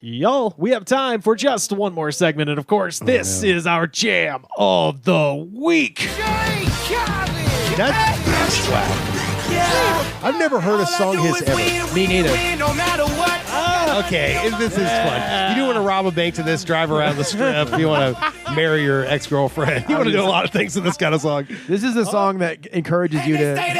Y'all, we have time for just one more segment, and of course, this is our jam of the week. That's swag. I've never heard a song his ever. Me neither. Okay, this is fun. You do want to rob a bank to this, drive around the strip. You want to marry your ex-girlfriend. You want to do a lot of things to this kind of song. This is a song that encourages you to...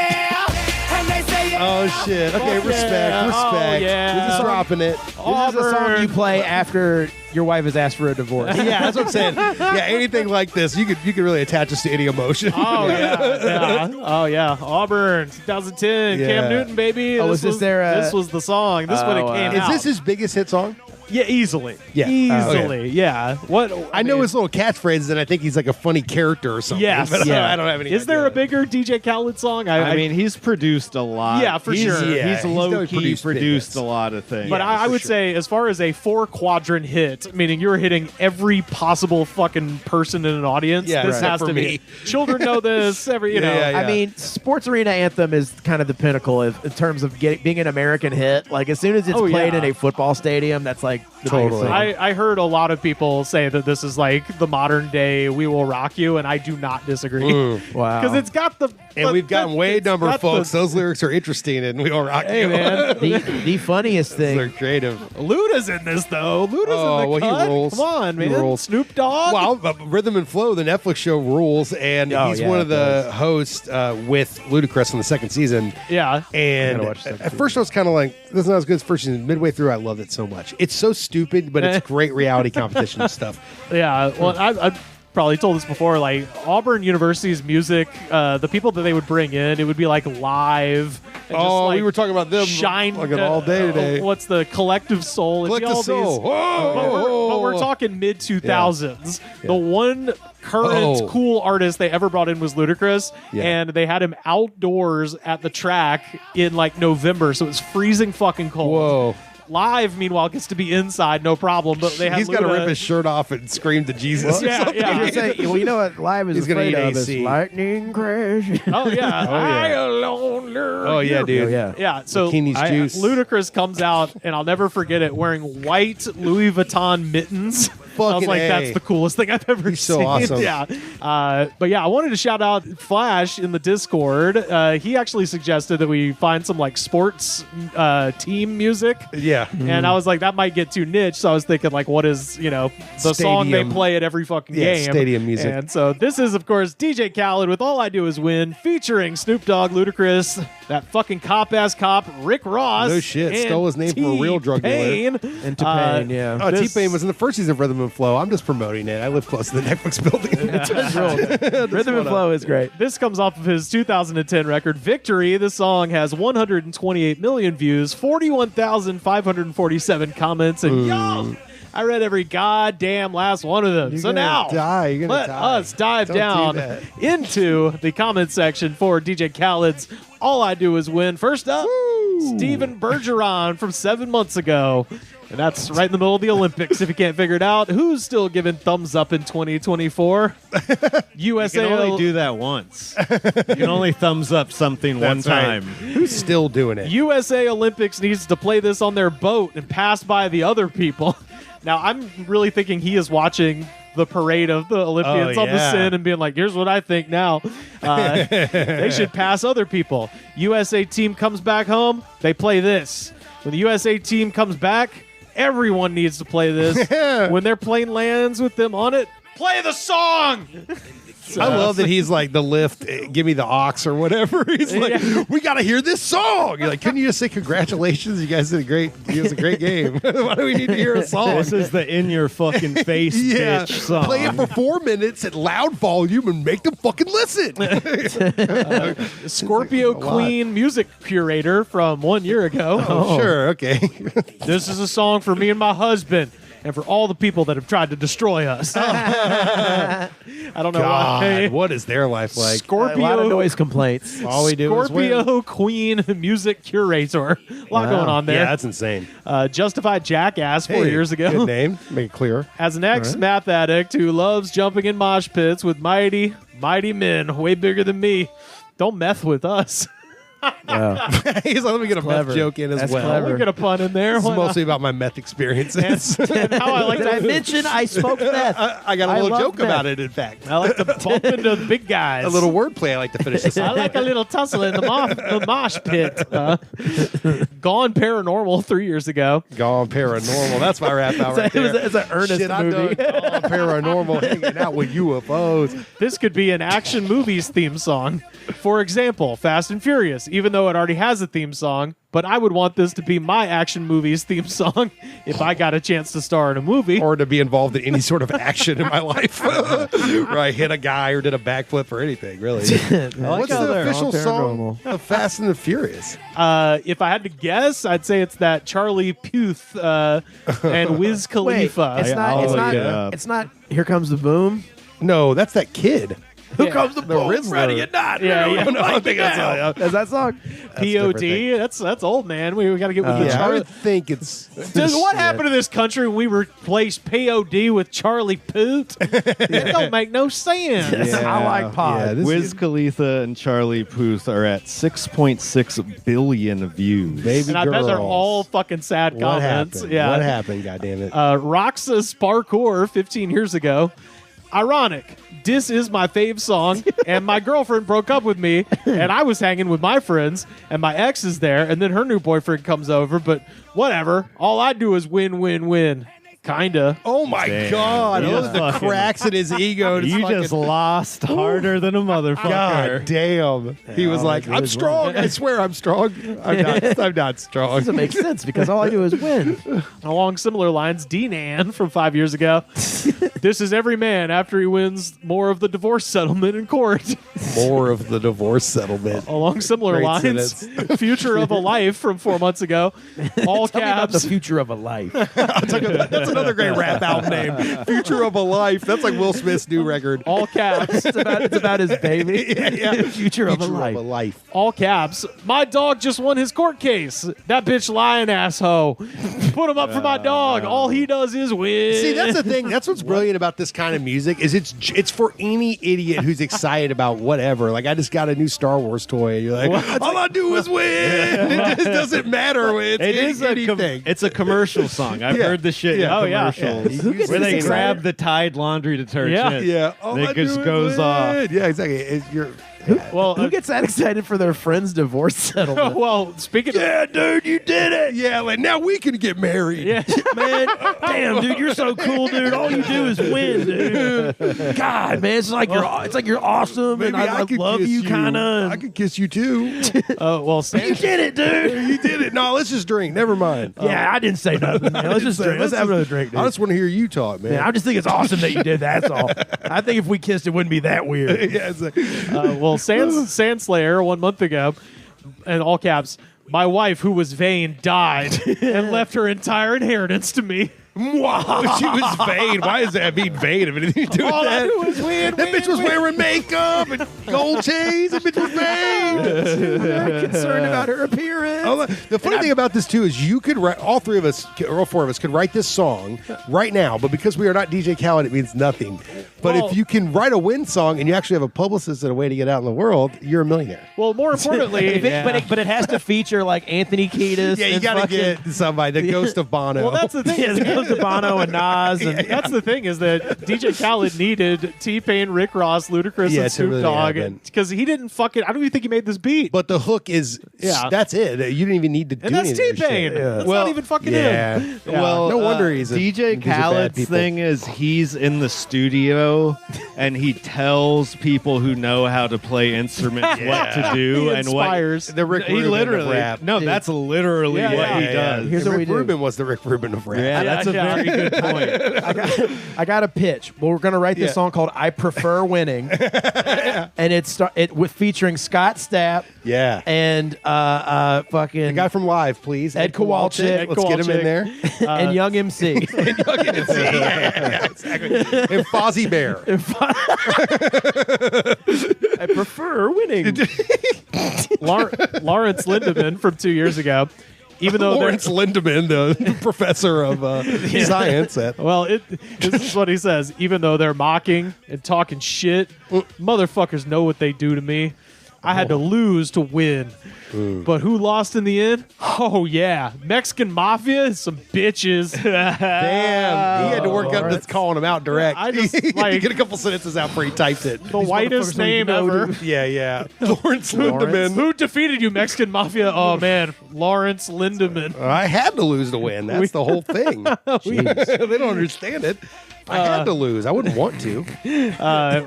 Oh, shit. Okay, respect. Oh, yeah. This is dropping it. This is a song you play after your wife has asked for a divorce. Yeah, that's what I'm saying. Yeah, anything like this, you could really attach this to any emotion. Oh, yeah. Oh, yeah. Auburn, 2010. Yeah. Cam Newton, baby. Oh, was this their... This was the song. This is when it came out. Is this his biggest hit song? Yeah, easily. Yeah. Easily. Yeah. What? I know his little catchphrases, and I think he's like a funny character or something. Yes. But Yeah. I don't have any Is idea. there a bigger DJ Khaled song? I mean, he's produced a lot. Yeah, for sure. Yeah, He's he's low-key definitely produced big hits. a lot of things. But I would say, as far as a 4-quadrant hit, meaning you're hitting every possible fucking person in an audience, Yeah, this right. has For to me. be. Children know this. You know. Yeah. I mean, Sports Arena Anthem is kind of the pinnacle in terms of being an American hit. Like, as soon as it's played in a football stadium, that's like the biggest thing. I heard a lot of people say that this is like the modern day "We Will Rock You," and I do not disagree. Wow. Because it's got the And we've gotten way it's number, got folks. the- Those lyrics are interesting, and we all rock Hey you. man, The funniest They're thing... creative. Luda's in this though. Luda's Oh, in the well, he cut. rules. Come on, He man. rules. Snoop Dogg. Well, Rhythm and Flow, the Netflix show, rules, and Oh, he's yeah, one of it the hosts with Ludacris in the second season. Yeah. And gotta watch the second at first I was kind of like, this is not as good as first season. Midway through, I loved it so much. It's so stupid, but it's great reality competition stuff. Yeah, well, I've probably told this before. Like Auburn University's music, the people that they would bring in, it would be like live. And Oh, just, we were talking about them shine like all day today. What's the Collective Soul? It'd be Collective all Soul. these- Whoa. but we're talking mid 2000s. The one current cool artist they ever brought in was Ludacris, and they had him outdoors at the track in like November, so it was freezing fucking cold. Whoa. Live, meanwhile, gets to be inside, no problem. But they had He's got to Luda- rip his shirt off and scream to Jesus. or Yeah, something. yeah. Just say, well, you know what live is He's gonna afraid eat of is AC. lightning crash. Oh yeah, I yeah. alone learn. Oh, yeah, dude. Oh, yeah. Yeah, so Bikini's juice. Ludacris comes out, and I'll never forget it, wearing white Louis Vuitton mittens. I was Fucking like, A. that's the coolest thing I've ever He's so seen. awesome. Yeah. But yeah, I wanted to shout out Flash in the Discord. He actually suggested that we find some like sports team music. Yeah. And I was like, that might get too niche. So I was thinking, like, what is, the song they Stadium. play at every fucking Yeah, game? stadium music. And so this is, of course, DJ Khaled with All I Do Is Win, featuring Snoop Dogg, Ludacris, that fucking cop-ass cop, Rick Ross. No shit. and Stole his name from a real drug dealer. T-Pain. And T-Pain, yeah. Oh, This- T-Pain was in the first season of Rhythm and Flow. I'm just promoting it. I live close to the Netflix building. Rhythm and Flow is great. This comes off of his 2010 record, Victory. This song has 128 million views, 41,547 comments, and yo, I read every goddamn last one of them. You're So gonna now, die. You're gonna let die. us dive Don't do down that. into the comment section for DJ Khaled's All I Do Is Win. First up, Stephen Bergeron from 7 months ago. And that's right in the middle of the Olympics. If you can't figure it out, who's still giving thumbs up in 2024? You USA. can only do that once. You can only thumbs up something one That's right. time. Who's still doing it? USA Olympics needs to play this on their boat and pass by the other people. Now, I'm really thinking he is watching the parade of the Olympians on the yeah. sin and being like, here's what I think now. They should pass other people. USA team comes back home, they play this. When the USA team comes back, everyone needs to play this. When their plane lands with them on it, play the song! I love that he's like the lift, give me the ox or whatever. He's like, we got to hear this song. You're like, couldn't you just say congratulations? You guys did a great game. Why do we need to hear a song? This is the in your fucking face yeah, bitch song. play it for 4 minutes at loud volume and make them fucking listen. Scorpio A lot. Queen music curator from 1 year ago. Oh, sure, okay. This is a song for me and my husband and for all the people that have tried to destroy us. I don't know God, why. what is their life like? A lot of Scorpio noise complaints. All we do is win. Scorpio Queen music curator. A lot going on there. Yeah, that's insane. Justified Jackass 4 years ago. Good name. Make it clear. As an ex-math addict who loves jumping in mosh pits with mighty men way bigger than me, don't meth with us. He's like, let me get a clever. meth joke in as That's well. clever. We'll get a pun in there. This is Why not? mostly about my meth experiences. And how I like Did I to mention I smoked meth? I got a little love joke meth. about it, in fact. I like to bump into the big guys. A little wordplay I like to finish this I off. like a little tussle in the mosh pit. Gone Paranormal 3 years ago. Gone Paranormal. That's my rap out right there. It's an earnest Shit, movie. I've done Gone Paranormal hanging out with UFOs. This could be an action movies theme song. For example, Fast and Furious, even though it already has a theme song, but I would want this to be my action movies theme song if I got a chance to star in a movie. Or to be involved in any sort of action in my life. Where I hit a guy or did a backflip or anything, really. What's how the they're official all song paranormal. of Fast and the Furious? If I had to guess, I'd say it's that Charlie Puth and Wiz Wait, Khalifa. it's not. It's look not. it up. It's not. Here comes the boom. No, that's that kid. Who Yeah. comes the boom? Rizzler. Ready or not? Yeah, yeah. No, I think that's Is that song? POD. That's old, man. We got to get with the yeah, I Charlie. would think it's. Dude, what happened to this country when we replaced POD with Charlie Poot? It don't make no sense. I like pod. Yeah, this Wiz is Khalifa and Charlie Puth are at 6.6 billion views. baby And I bet they're girls. all fucking sad What comments. happened? Yeah. What happened, goddammit? Roxas Parkour 15 years ago. Ironic. This is my fave song, and my girlfriend broke up with me, and I was hanging with my friends, and my ex is there, and then her new boyfriend comes over, but whatever. All I do is win, win, win. Kinda. Oh my Damn. God! You Those just are the fucking- cracks in his ego. It's You fucking- just lost harder than a motherfucker. God damn! He was like, "I'm strong. I swear, I'm strong. I'm not. I'm not strong." Doesn't make sense because all I do is win. Along similar lines, Dean Ann from 5 years ago. This is every man after he wins more of the divorce settlement in court. More of the divorce settlement. Along similar Great lines, Future of a Life from 4 months ago. All Tell me about the caps. future of a life. That's another great rap album name. Future of a Life. That's like Will Smith's new record. All caps. It's about his baby. Yeah. Future of a life. life. All caps. My dog just won his court case. That bitch lying asshole. Put him up for my dog. All he does is win. See, that's the thing. That's what's brilliant about this kind of music is it's for any idiot who's excited about whatever. Like I just got a new Star Wars toy. And you're like, all I do is win. It just doesn't matter. It's It is anything. it's a commercial song. I've Yeah. heard the shit Yeah. in Oh, yeah. commercials Who gets where this they excited? grab the Tide laundry detergent. yeah. All And I it just do is goes win. off. Yeah, exactly. You're Well, Who gets that excited for their friend's divorce settlement? well, speaking of. yeah, dude, you did it. Yeah, like now we can get married. Yeah. Man, damn, dude, you're so cool, dude. All you do is win, dude. God, man, it's like you're awesome, Maybe and I could love kiss you, kind I of. could kiss you too. Well, You Sam, did it, dude. You did it. No, let's just drink. Never mind. Yeah, I didn't say nothing. Man. Let's just drink. Let's have another drink, dude. I just want to hear you talk, man. Man, I just think it's awesome that you did that. That's all. I think if we kissed, it wouldn't be that weird. yeah, it's like, well, Sandslayer 1 month ago, and all caps, my wife, who was vain, died and left her entire inheritance to me. wow, she was vain. Why does that mean vain? Have anything to do with All I that? do is win. That bitch was wearing makeup and gold chains. That bitch was vain. Concerned about her appearance. Oh, the funny thing about this too is you could write, all three of us or all four of us could write this song right now, but because we are not DJ Khaled, it means nothing. But Well- if you can write a win song and you actually have a publicist and a way to get out in the world, you're a millionaire. Well, more importantly, But it has to feature like Anthony Kiedis. Yeah, you and got to fucking- get somebody, the ghost of Bono. well, that's the thing. Yeah, is it goes to Bono and Nas, and That's the thing is that DJ Khaled needed T-Pain, Rick Ross, Ludacris, Yeah, and to Snoop really Dogg happen. because he didn't fucking. I don't even think he made this beat. But the hook is, Yeah. that's it. You didn't even need to do and that's anything. T-Pain. That's Well, not even fucking Yeah. him. Well, No wonder he's DJ these are bad Khaled's people. thing is he's in the studio and he tells people who know how to play instruments what to do He and inspires. The Rick he Rubin of literally rap. no, Dude. that's literally Yeah, what yeah, he Yeah, does. Here's And what Rick we do. Rubin was the Rick Rubin of rap. Yeah, that's a Yeah. very good point. I got a pitch. Well, we're gonna write this Yeah. song called "I Prefer Winning," and it's with featuring Scott Stapp Yeah. and fucking The guy from Live, please. Ed Kowalczyk. Ed Let's get him in Kowalczyk. there. and Young MC. Yeah, exactly. And Fozzie Bear. I prefer winning. Lawrence Lindemann from 2 years ago. Even though they're- Lawrence Lindemann, the professor of science at Well, this is what he says. Even though they're mocking and talking shit, motherfuckers know what they do to me. I had to lose to win. But who lost in the end? Oh, yeah. Mexican Mafia is some bitches. Damn. He had to work up to calling him out direct. I just, He had to like- get a couple sentences out before he typed it. The whitest name ever. Yeah. Lawrence Lindemann. Who defeated you, Mexican Mafia? Oh, man. Lawrence Lindemann. I had to lose to win. That's the whole thing. They don't understand it. I had to lose. I wouldn't want to.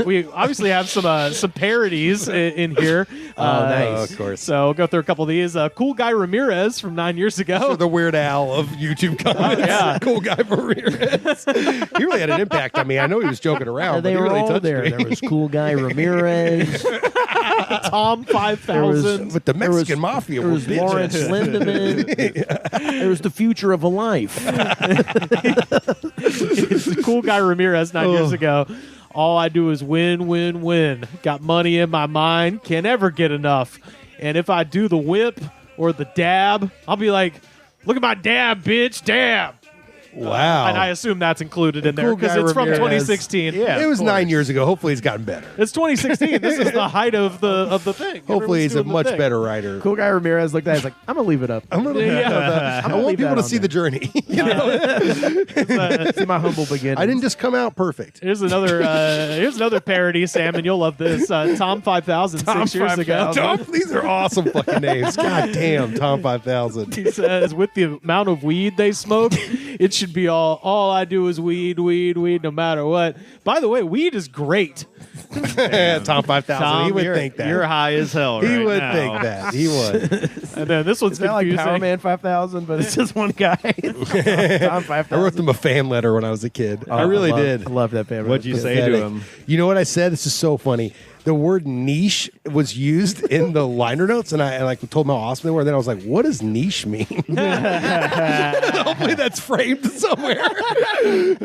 We obviously have some parodies in here. Nice. Of course. So we'll go through a couple of these. Cool Guy Ramirez from 9 years ago. The Weird Al of YouTube comments. yeah. Cool guy Ramirez. He really had an impact on me. I know he was joking around, but They he were really all touched there. me. There was Cool Guy Ramirez. Tom 5000. But the Mexican Mafia There were was bitches. Lawrence Lindemann. There was the future of a life. It's Cool Guy Ramirez 9 years ago. All I do is win, win, win. Got money in my mind. Can't ever get enough. And if I do the whip or the dab, I'll be like, look at my dab, bitch, dab. Wow. And I assume that's included in there Cool because Guy it's from Ramirez. 2016. Yeah. It was of 9 course. years ago. Hopefully he's gotten better. It's 2016. This is the height of the thing. Hopefully he's a Everyone's doing much the thing. better writer. Cool Guy Ramirez looked at it. He's like, I'm going to leave it up. I'm gonna Yeah. I want people to see the journey. You know? See my humble beginnings. I didn't just come out perfect. Here's another parody, Sam, and you'll love this. Tom 5000 6 years ago. Tom, these are awesome fucking names. God damn, Tom 5000. He says, with the amount of weed they smoke, it should be all I do is weed, no matter what. By the way, weed is great. Tom 5000. Tom, He would you're, think that. you're high as hell. He right would now. think that. He would. And then this one's Is that like confusing. Power Man 5000, but it's just one guy? Tom 5000. I wrote them a fan letter when I was a kid. I really did. I love that fan. What'd you say Pathetic. to him? You know what I said? This is so funny. The word niche was used in the liner notes, and I like told them how awesome they were. And then I was like, "What does niche mean?" Hopefully, that's framed somewhere.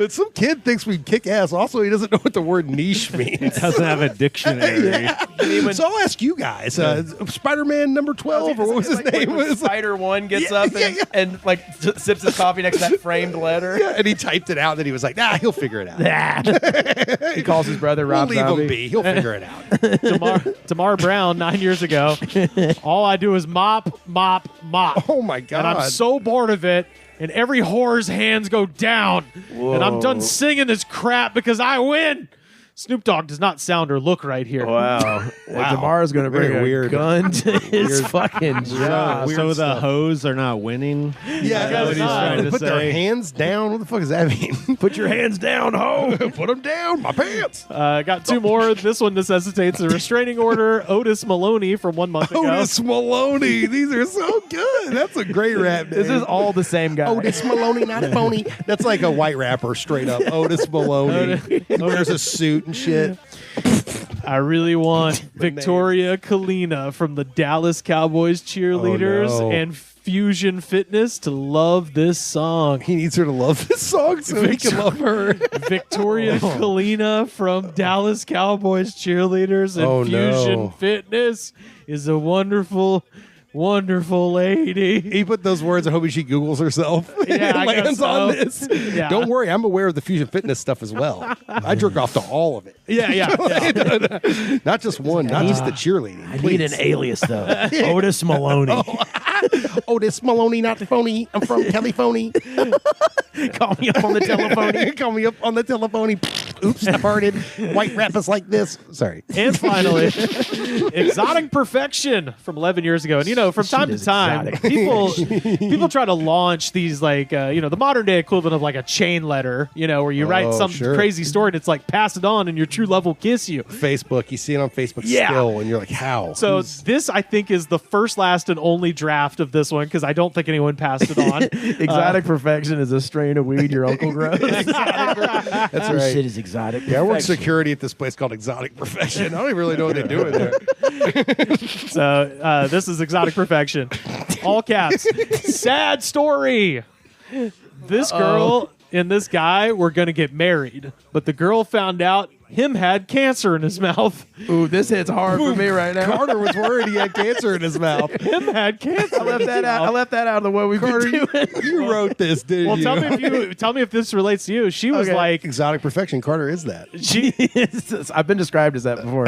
Some kid thinks we kick ass. Also, he doesn't know what the word niche means. Doesn't have a dictionary. So I'll ask you guys: Spider-Man number 12, or what was his name? Was Spider One gets Yeah, up yeah, yeah. and like sips his coffee next to that framed letter. yeah, and he typed it out. And then he was like, "Nah, he'll figure it out. He calls his brother We'll Rob leave Zombie. him be. He'll figure it out." Tamar Brown 9 years ago. All I do is mop. Oh my god! And I'm so bored of it. And every whore's hands go down. And I'm done singing this crap because I win. Snoop Dogg does not sound or look right here. Wow. Tomorrow's going to bring Very a weird. gun to his fucking job. Weird So the stuff. hoes are not winning. Yeah, I that's guess what he's not. trying to Put put their say. hands down. What the fuck does that mean? Put your hands down, ho. Put them down, my pants. Got two more. This one necessitates a restraining order. Otis Maloney from 1 month ago. Otis Maloney. These are so good. That's a great rap name. This is all the same guy. Otis Maloney, not phony. That's like a white rapper, straight up. Otis Maloney. He wears a suit and shit. I really want Victoria Kalina from the Dallas Cowboys cheerleaders Oh, no. and Fusion Fitness to love this song. He needs her to love this song so he can love her. Victoria Kalina from Dallas Cowboys cheerleaders and Oh, Fusion no. Fitness is a wonderful, wonderful lady. He put those words. I hope she Googles herself. Yeah, I guess lands so. on this. Yeah. Don't worry, I'm aware of the Fusion Fitness stuff as well. I jerk off to all of it. Yeah. Not just one, not just the cheerleading. I need an alias, though. Otis Maloney. Otis Maloney, not phony. I'm from California. Call me up on the telephone. Call me up on the telephone. Oops, I farted. White rappers like this. Sorry. And finally, Exotic Perfection from 11 years ago. And, you know, from time to is time, exotic. people try to launch these, like, the modern day equivalent of, like, a chain letter, you know, where you write some sure. crazy story and it's like, pass it on and your true love will kiss you. Facebook. You see it on Facebook Yeah. still, and you're like, how? So this, I think, is the first, last, and only draft of this one because I don't think anyone passed it on. Exotic Perfection is a strain of weed your uncle grows. That's This right. shit is exotic. Yeah, I work Perfection. security at this place called Exotic Profession. I don't even really know what they do in there. So this is Exotic Perfection. All caps. Sad story. This girl and this guy were going to get married, but the girl found out him had cancer in his mouth. Ooh, this hits hard for me right now. Carter was worried he had cancer in his mouth. Him had cancer. I left that out. I left that out of the way we've been doing. You wrote this, didn't Well, you? tell me if this relates to you. She was Okay. like, Exotic perfection. Carter is that. I've been described as that before.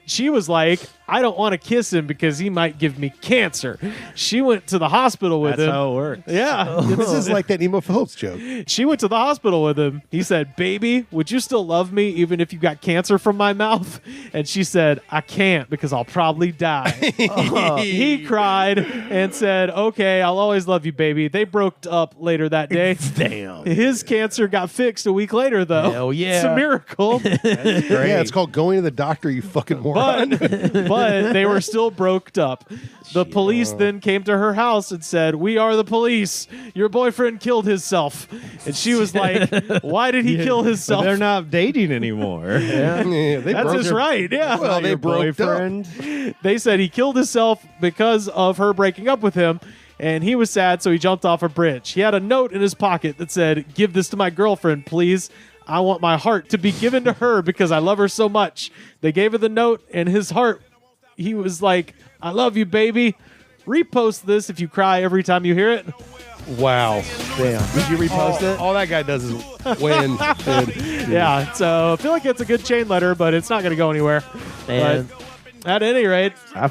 she was like, I don't want to kiss him because he might give me cancer. She went to the hospital with That's him. how it works. Yeah. This is like that Emo Phillips joke. She went to the hospital with him. He said, baby, would you still love me even if you got cancer from my mouth? And she said, I can't because I'll probably die. He cried and said, okay, I'll always love you, baby. They broke up later that day. Damn. His cancer got fixed a week later, though. Hell yeah. It's a miracle. Yeah, it's called going to the doctor, you fucking moron. But they were still broked up. The police then came to her house and said, we are the police. Your boyfriend killed himself. And she was like, why did he kill But himself? they're not dating anymore. Yeah, they That's broke just her- right. Yeah. Well, they Your broke up. boyfriend. They said he killed himself because of her breaking up with him. And he was sad, so he jumped off a bridge. He had a note in his pocket that said, give this to my girlfriend, please. I want my heart to be given to her because I love her so much. They gave her the note, and his heart, he was like, I love you, baby. Repost this if you cry every time you hear it. Wow. Damn. Did you repost it? All that guy does is win. Yeah, so I feel like it's a good chain letter, but it's not going to go anywhere. Man, But at any rate, I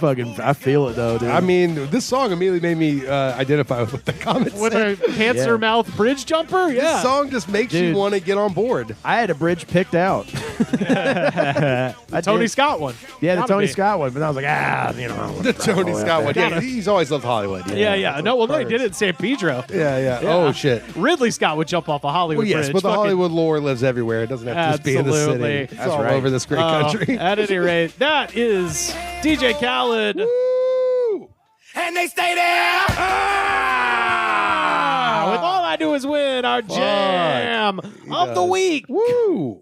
feel it though, dude. I mean, this song immediately made me identify with what the comments with said. a cancer Yeah. mouth bridge jumper, This yeah. song just makes you Dude. want to get on board. I had a bridge picked out. Tony Scott one. Yeah, the Gotta Tony be. Scott one, but I was like, The Tony Scott one. Yeah, he's always loved Hollywood. Yeah. No, well, no, he did it in San Pedro. Yeah. Oh, shit. Ridley Scott would jump off a Hollywood Well, yes, bridge. but the Fucking- Hollywood lore lives everywhere. It doesn't have to just be in the Absolutely. city. It's That's all right. over this great country. At any rate, that is DJ Khaled. Woo! And they stay there. With All I Do Is Win, our jam of the week. Woo!